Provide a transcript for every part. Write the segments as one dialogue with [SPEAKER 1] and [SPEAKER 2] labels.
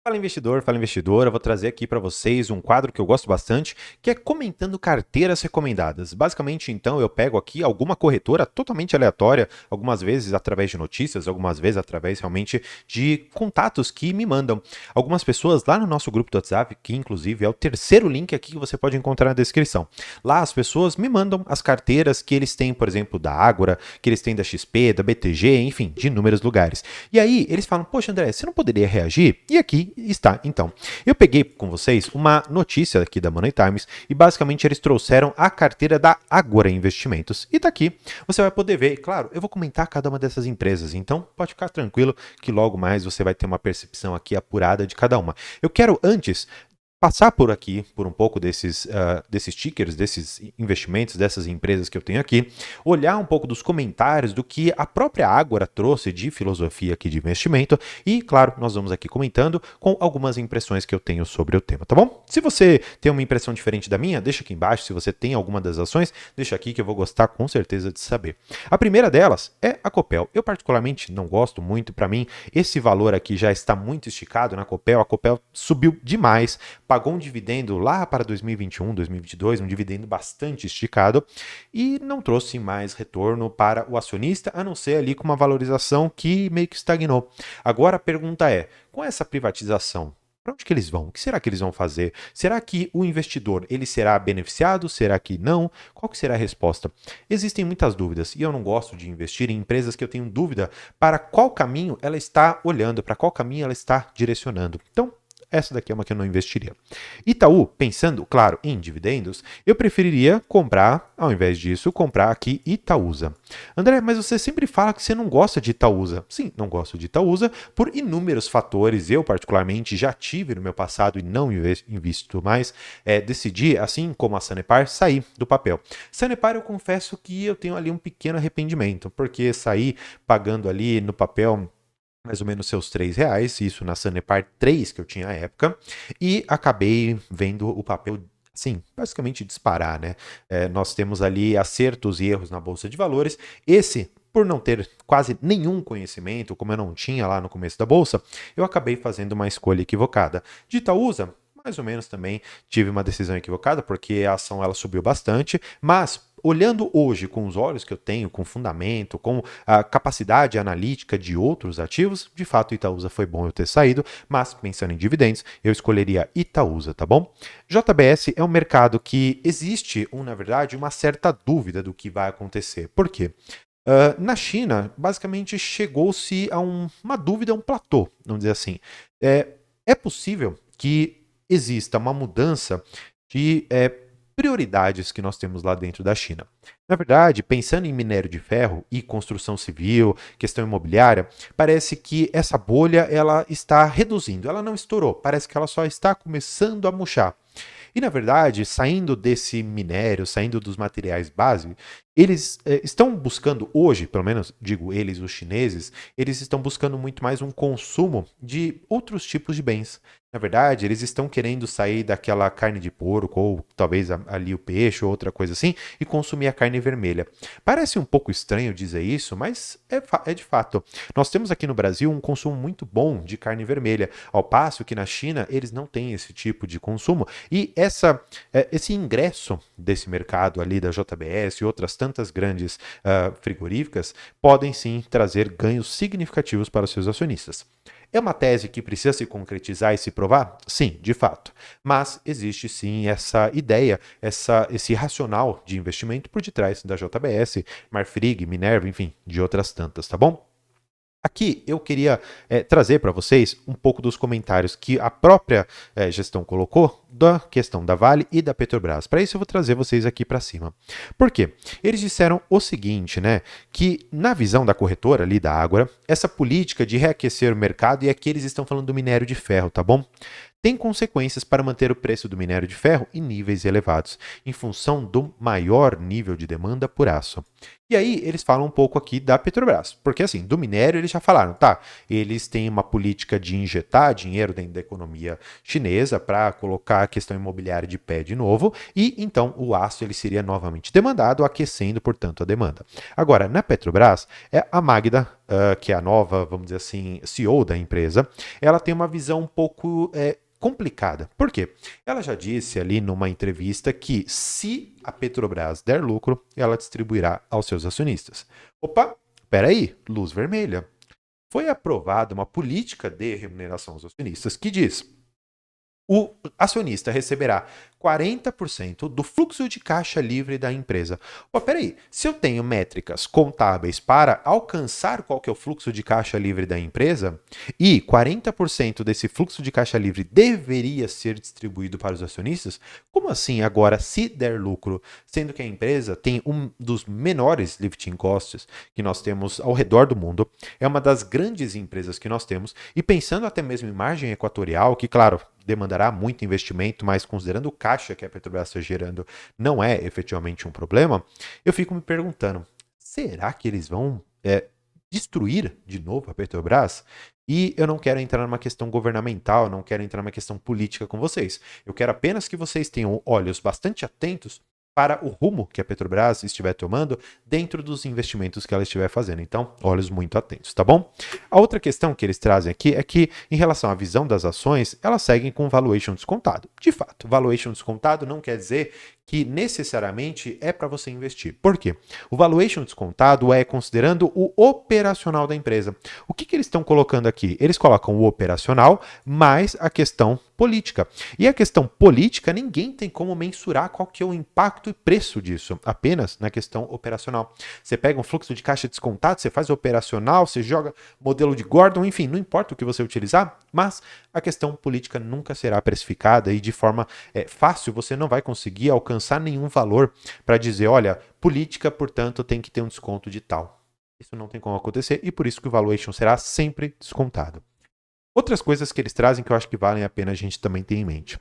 [SPEAKER 1] Fala investidor, fala investidora, eu vou trazer aqui para vocês um quadro que eu gosto bastante, que é comentando carteiras recomendadas. Basicamente, então, eu pego aqui alguma corretora totalmente aleatória, algumas vezes através de notícias, algumas vezes através realmente de contatos que me mandam. Algumas pessoas lá no nosso grupo do WhatsApp, que inclusive é o terceiro link aqui que você pode encontrar na descrição. Lá as pessoas me mandam as carteiras que eles têm, por exemplo, da Ágora, que eles têm da XP, da BTG, enfim, de inúmeros lugares. E aí eles falam, poxa André, você não poderia reagir? E aqui está, então. Eu peguei com vocês uma notícia aqui da Money Times e basicamente eles trouxeram a carteira da Ágora Investimentos. E tá aqui, você vai poder ver, e claro, eu vou comentar cada uma dessas empresas, então pode ficar tranquilo que logo mais você vai ter uma percepção aqui apurada de cada uma. Eu quero antes passar por aqui, por um pouco desses tickers, desses investimentos, dessas empresas que eu tenho aqui, olhar um pouco dos comentários do que a própria Ágora trouxe de filosofia aqui de investimento e, claro, nós vamos aqui comentando com algumas impressões que eu tenho sobre o tema, tá bom? Se você tem uma impressão diferente da minha, deixa aqui embaixo. Se você tem alguma das ações, deixa aqui que eu vou gostar com certeza de saber. A primeira delas é a Copel. Eu particularmente não gosto muito, para mim, esse valor aqui já está muito esticado na Copel. A Copel subiu demais, pagou um dividendo lá para 2021, 2022, um dividendo bastante esticado e não trouxe mais retorno para o acionista, a não ser ali com uma valorização que meio que estagnou. Agora a pergunta é, com essa privatização, para onde que eles vão? O que será que eles vão fazer? Será que o investidor ele será beneficiado? Será que não? Qual que será a resposta? Existem muitas dúvidas e eu não gosto de investir em empresas que eu tenho dúvida para qual caminho ela está olhando, para qual caminho ela está direcionando. Então, essa daqui é uma que eu não investiria. Itaú, pensando, claro, em dividendos, eu preferiria comprar, ao invés disso, comprar aqui Itaúsa. André, mas você sempre fala que você não gosta de Itaúsa. Sim, não gosto de Itaúsa por inúmeros fatores. Eu, particularmente, já tive no meu passado e não invisto mais. Decidi, assim como a Sanepar, sair do papel. Sanepar, eu confesso que eu tenho ali um pequeno arrependimento, porque sair pagando ali no papel mais ou menos seus R$ 3, isso na Sanepar 3 que eu tinha à época, e acabei vendo o papel, sim, basicamente disparar, né? Nós temos ali acertos e erros na Bolsa de Valores. Esse, por não ter quase nenhum conhecimento, como eu não tinha lá no começo da Bolsa, eu acabei fazendo uma escolha equivocada. De Itaúsa, mais ou menos também tive uma decisão equivocada, porque a ação ela subiu bastante, mas olhando hoje com os olhos que eu tenho, com fundamento, com a capacidade analítica de outros ativos, de fato Itaúsa foi bom eu ter saído, mas pensando em dividendos, eu escolheria Itaúsa, tá bom? JBS é um mercado que existe, na verdade, uma certa dúvida do que vai acontecer. Por quê? Na China, basicamente chegou-se a uma dúvida, um platô, vamos dizer assim. É possível que exista uma mudança de prioridades que nós temos lá dentro da China. Na verdade, pensando em minério de ferro e construção civil, questão imobiliária, parece que essa bolha ela está reduzindo, ela não estourou, parece que ela só está começando a murchar. E na verdade, saindo desse minério, saindo dos materiais básicos, eles estão buscando hoje, pelo menos digo eles, os chineses, eles estão buscando muito mais um consumo de outros tipos de bens. Na verdade, eles estão querendo sair daquela carne de porco, ou talvez ali o peixe, ou outra coisa assim, e consumir a carne vermelha. Parece um pouco estranho dizer isso, mas é de fato. Nós temos aqui no Brasil um consumo muito bom de carne vermelha, ao passo que na China eles não têm esse tipo de consumo. E esse ingresso desse mercado ali da JBS e outras tantas grandes frigoríficas podem sim trazer ganhos significativos para os seus acionistas. É uma tese que precisa se concretizar e se provar? Sim, de fato. Mas existe sim essa ideia, esse racional de investimento por detrás da JBS, Marfrig, Minerva, enfim, de outras tantas, tá bom? Aqui eu queria trazer para vocês um pouco dos comentários que a própria gestão colocou da questão da Vale e da Petrobras. Para isso eu vou trazer vocês aqui para cima. Por quê? Eles disseram o seguinte, né? Que na visão da corretora ali da Ágora, essa política de reaquecer o mercado, e aqui eles estão falando do minério de ferro, tá bom? Tem consequências para manter o preço do minério de ferro em níveis elevados, em função do maior nível de demanda por aço. E aí eles falam um pouco aqui da Petrobras, porque assim, do minério eles já falaram, eles têm uma política de injetar dinheiro dentro da economia chinesa para colocar botar a questão imobiliária de pé de novo e então o aço ele seria novamente demandado, aquecendo, portanto, a demanda. Agora, na Petrobras, a Magda, que é a nova, vamos dizer assim, CEO da empresa, ela tem uma visão um pouco complicada. Por quê? Ela já disse ali numa entrevista que se a Petrobras der lucro, ela distribuirá aos seus acionistas. Opa, peraí, luz vermelha. Foi aprovada uma política de remuneração aos acionistas que diz: o acionista receberá 40% do fluxo de caixa livre da empresa. Pô, peraí, se eu tenho métricas contábeis para alcançar qual que é o fluxo de caixa livre da empresa, e 40% desse fluxo de caixa livre deveria ser distribuído para os acionistas, como assim agora se der lucro, sendo que a empresa tem um dos menores lifting costs que nós temos ao redor do mundo, é uma das grandes empresas que nós temos, e pensando até mesmo em margem equatorial, que claro, demandará muito investimento, mas considerando o caixa que a Petrobras está gerando, não é efetivamente um problema, eu fico me perguntando, será que eles vão destruir de novo a Petrobras? E eu não quero entrar numa questão governamental, não quero entrar numa questão política com vocês. Eu quero apenas que vocês tenham olhos bastante atentos para o rumo que a Petrobras estiver tomando dentro dos investimentos que ela estiver fazendo. Então, olhos muito atentos, tá bom? A outra questão que eles trazem aqui é que, em relação à visão das ações, elas seguem com valuation descontado. De fato, valuation descontado não quer dizer que necessariamente é para você investir. Por quê? O valuation descontado é considerando o operacional da empresa. O que eles estão colocando aqui? Eles colocam o operacional mais a questão política. E a questão política, ninguém tem como mensurar qual que é o impacto e preço disso, apenas na questão operacional. Você pega um fluxo de caixa descontado, você faz o operacional, você joga modelo de Gordon, enfim, não importa o que você utilizar, mas a questão política nunca será precificada e de forma fácil você não vai conseguir alcançar nenhum valor para dizer, olha, política, portanto, tem que ter um desconto de tal. Isso não tem como acontecer e por isso que o valuation será sempre descontado. Outras coisas que eles trazem que eu acho que valem a pena a gente também ter em mente.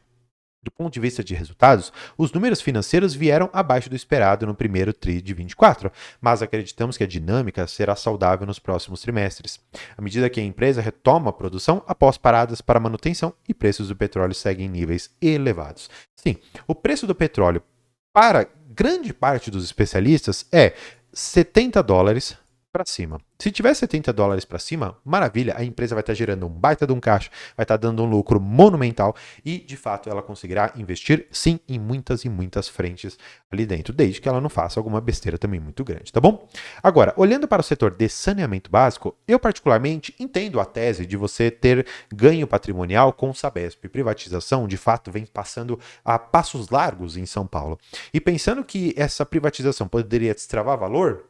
[SPEAKER 1] Do ponto de vista de resultados, os números financeiros vieram abaixo do esperado no primeiro TRI de 24, mas acreditamos que a dinâmica será saudável nos próximos trimestres, à medida que a empresa retoma a produção após paradas para manutenção e preços do petróleo seguem em níveis elevados. Sim, o preço do petróleo para grande parte dos especialistas é $70 para cima. Se tiver $70 para cima, maravilha, a empresa vai estar gerando um baita de um caixa, vai estar dando um lucro monumental e, de fato, ela conseguirá investir, sim, em muitas e muitas frentes ali dentro, desde que ela não faça alguma besteira também muito grande, tá bom? Agora, olhando para o setor de saneamento básico, eu particularmente entendo a tese de você ter ganho patrimonial com o Sabesp. Privatização, de fato, vem passando a passos largos em São Paulo. E pensando que essa privatização poderia destravar valor,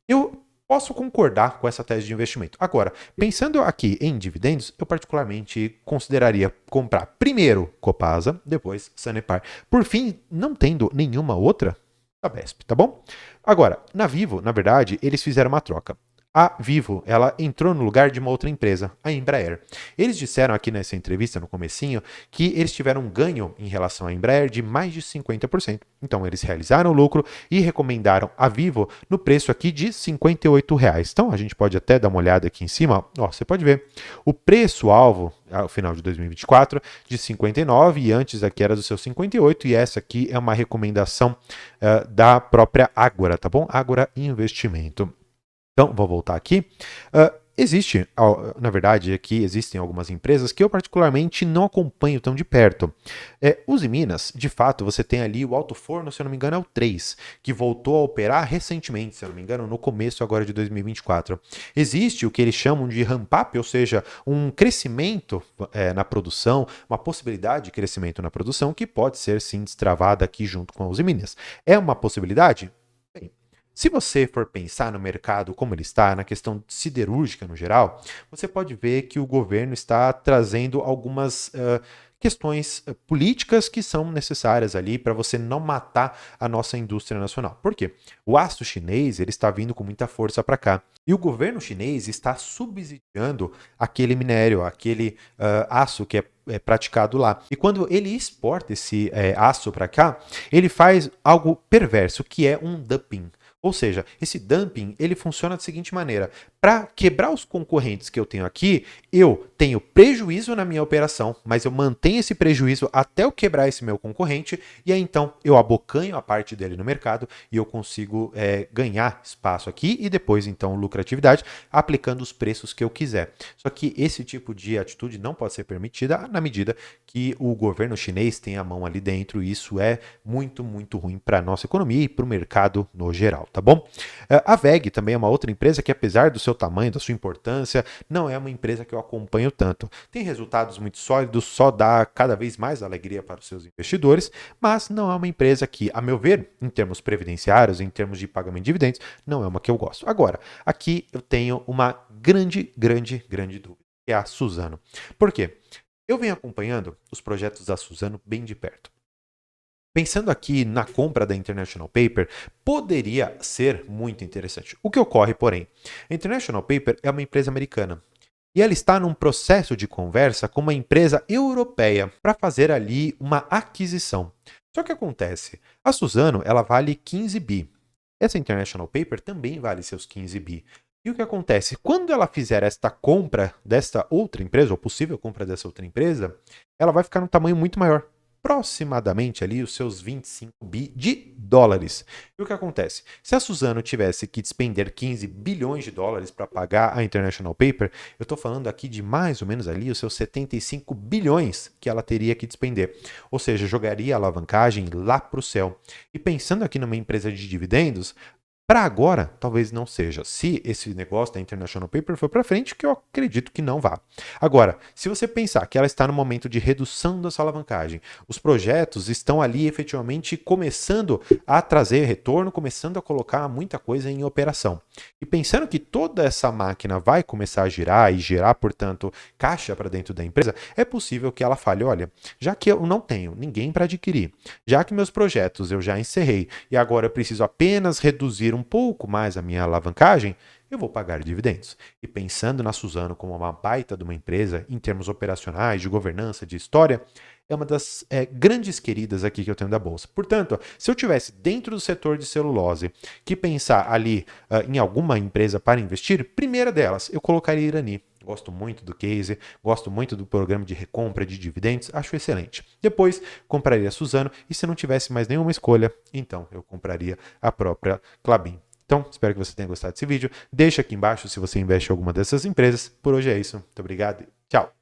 [SPEAKER 1] eu posso concordar com essa tese de investimento. Agora, pensando aqui em dividendos, eu particularmente consideraria comprar primeiro Copasa, depois Sanepar. Por fim, não tendo nenhuma outra, Sabesp, tá bom? Agora, na Vivo, na verdade, eles fizeram uma troca. A Vivo, ela entrou no lugar de uma outra empresa, a Embraer. Eles disseram aqui nessa entrevista, no comecinho, que eles tiveram um ganho em relação à Embraer de mais de 50%. Então, eles realizaram o lucro e recomendaram a Vivo no preço aqui de R$58. Então, a gente pode até dar uma olhada aqui em cima. Ó, você pode ver o preço-alvo ao final de 2024 de 59 e antes aqui era do seu 58 e essa aqui é uma recomendação da própria Ágora, tá bom? Ágora Investimento. Então, vou voltar aqui. Na verdade, aqui existem algumas empresas que eu particularmente não acompanho tão de perto. Uzi Minas, de fato, você tem ali o Alto Forno, se eu não me engano, é o 3, que voltou a operar recentemente, se eu não me engano, no começo agora de 2024. Existe o que eles chamam de ramp-up, ou seja, um crescimento na produção, uma possibilidade de crescimento na produção que pode ser sim destravada aqui junto com a Uzi Minas. É uma possibilidade? Bem, se você for pensar no mercado como ele está, na questão siderúrgica no geral, você pode ver que o governo está trazendo algumas questões políticas que são necessárias ali para você não matar a nossa indústria nacional. Por quê? O aço chinês ele está vindo com muita força para cá. E o governo chinês está subsidiando aquele minério, aquele aço que é praticado lá. E quando ele exporta esse aço para cá, ele faz algo perverso, que é um dumping. Ou seja, esse dumping ele funciona da seguinte maneira: para quebrar os concorrentes que eu tenho aqui, eu tenho prejuízo na minha operação, mas eu mantenho esse prejuízo até eu quebrar esse meu concorrente, e aí então eu abocanho a parte dele no mercado e eu consigo ganhar espaço aqui e depois então lucratividade aplicando os preços que eu quiser. Só que esse tipo de atitude não pode ser permitida na medida que o governo chinês tem a mão ali dentro, e isso é muito, muito ruim para a nossa economia e para o mercado no geral, tá bom? A WEG também é uma outra empresa que, apesar do seu tamanho, da sua importância, não é uma empresa que eu acompanho tanto. Tem resultados muito sólidos, só dá cada vez mais alegria para os seus investidores, mas não é uma empresa que, a meu ver, em termos previdenciários, em termos de pagamento de dividendos, não é uma que eu gosto. Agora, aqui eu tenho uma grande dúvida, que é a Suzano. Por quê? Eu venho acompanhando os projetos da Suzano bem de perto. Pensando aqui na compra da International Paper, poderia ser muito interessante. O que ocorre, porém, a International Paper é uma empresa americana e ela está num processo de conversa com uma empresa europeia para fazer ali uma aquisição. Só que acontece, a Suzano ela vale 15 bi. Essa International Paper também vale seus 15 bi. E o que acontece? Quando ela fizer esta compra desta outra empresa, ou possível compra dessa outra empresa, ela vai ficar num tamanho muito maior. Aproximadamente ali os seus 25 bi de dólares. E o que acontece? Se a Suzano tivesse que despender 15 bilhões de dólares para pagar a International Paper, eu estou falando aqui de mais ou menos ali os seus 75 bilhões que ela teria que despender. Ou seja, jogaria a alavancagem lá para o céu. E pensando aqui numa empresa de dividendos, para agora, talvez não seja. Se esse negócio da International Paper for para frente, que eu acredito que não vá. Agora, se você pensar que ela está no momento de redução da sua alavancagem, os projetos estão ali efetivamente começando a trazer retorno, começando a colocar muita coisa em operação. E pensando que toda essa máquina vai começar a girar e gerar, portanto, caixa para dentro da empresa, é possível que ela fale, olha, já que eu não tenho ninguém para adquirir, já que meus projetos eu já encerrei e agora eu preciso apenas reduzir um pouco mais a minha alavancagem, eu vou pagar dividendos. E pensando na Suzano como uma baita de uma empresa, em termos operacionais, de governança, de história, é uma das grandes queridas aqui que eu tenho da Bolsa. Portanto, se eu tivesse dentro do setor de celulose que pensar ali em alguma empresa para investir, primeira delas, eu colocaria Irani. Gosto muito do case, gosto muito do programa de recompra de dividendos, acho excelente. Depois, compraria a Suzano e se não tivesse mais nenhuma escolha, então eu compraria a própria Klabin. Então, espero que você tenha gostado desse vídeo. Deixa aqui embaixo se você investe em alguma dessas empresas. Por hoje é isso. Muito obrigado e tchau!